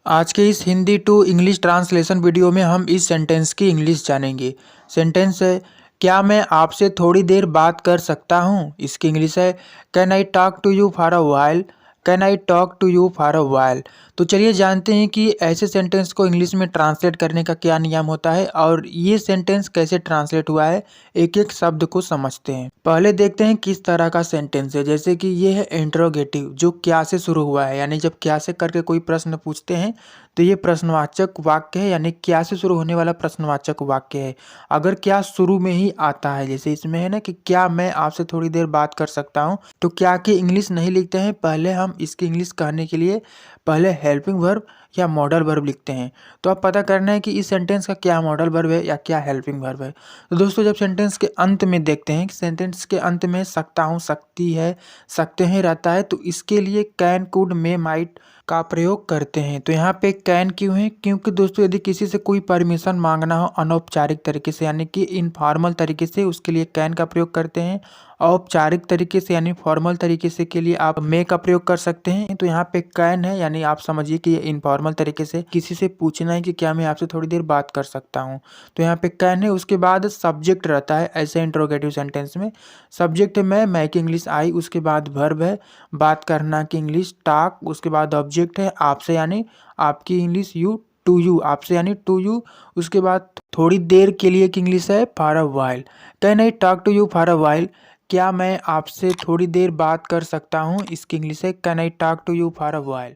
आज के इस Hindi to English translation video में हम इस सेंटेंस की इंग्लिश जानेंगे। सेंटेंस है, क्या मैं आपसे थोड़ी देर बात कर सकता हूँ। इसकी इंग्लिश है, can I talk to you for a while. Can I talk to you for a while. तो चलिए जानते हैं कि ऐसे सेंटेंस को इंग्लिश में ट्रांसलेट करने का क्या नियम होता है और ये सेंटेंस कैसे ट्रांसलेट हुआ है। एक एक शब्द को समझते हैं। पहले देखते हैं किस तरह का सेंटेंस है। जैसे कि ये है इंट्रोगेटिव, जो क्या से शुरू हुआ है, यानी जब क्या से करके कोई प्रश्न पूछते हैं तो ये प्रश्नवाचक वाक्य है, यानी क्या से शुरू होने वाला प्रश्नवाचक वाक्य है। अगर क्या शुरू में ही आता है, जैसे इसमें है ना कि क्या मैं आपसे थोड़ी देर बात कर सकता हूँ, तो क्या की इंग्लिश नहीं लिखते हैं। पहले हम इसकी इंग्लिश कहने के लिए पहले हेल्पिंग वर्ब या मॉडल वर्ब लिखते हैं। तो अब पता करना है कि इस सेंटेंस का क्या मॉडल वर्ब है या क्या हेल्पिंग वर्ब है। तो दोस्तों, जब सेंटेंस के अंत में देखते हैं कि सेंटेंस के अंत में सकता हूँ, सकती है, सकते हैं रहता है, तो इसके लिए कैन, कुड, मे, माइट का प्रयोग करते हैं। तो यहाँ पे कैन क्यों है? क्योंकि दोस्तों, यदि किसी से कोई परमिशन मांगना हो अनौपचारिक तरीके से, यानी कि इनफॉर्मल तरीके से, उसके लिए कैन का प्रयोग करते हैं। औपचारिक तरीके से यानी फॉर्मल तरीके से के लिए आप मे का प्रयोग कर सकते हैं। तो यहाँ पे कैन है, यानी आप समझिए कि इनफॉर्मल तरीके से किसी से पूछना है कि क्या मैं आपसे थोड़ी देर बात कर सकता हूँ, तो यहाँ पे कैन है। उसके बाद सब्जेक्ट रहता है ऐसे इंट्रोगेटिव सेंटेंस में। सब्जेक्ट है मैं की इंग्लिश आई, उसके बाद वर्ब है बात करना की इंग्लिश टॉक, उसके बाद ऑब्जेक्ट है आपसे यानी आपकी इंग्लिश यू, टू यू आपसे यानी टू यू, उसके बाद थोड़ी देर के लिए की इंग्लिश है for a while. Can I talk to you for a while, क्या मैं आपसे थोड़ी देर बात कर सकता हूँ। इसकी इंग्लिश है can I talk to you for a while.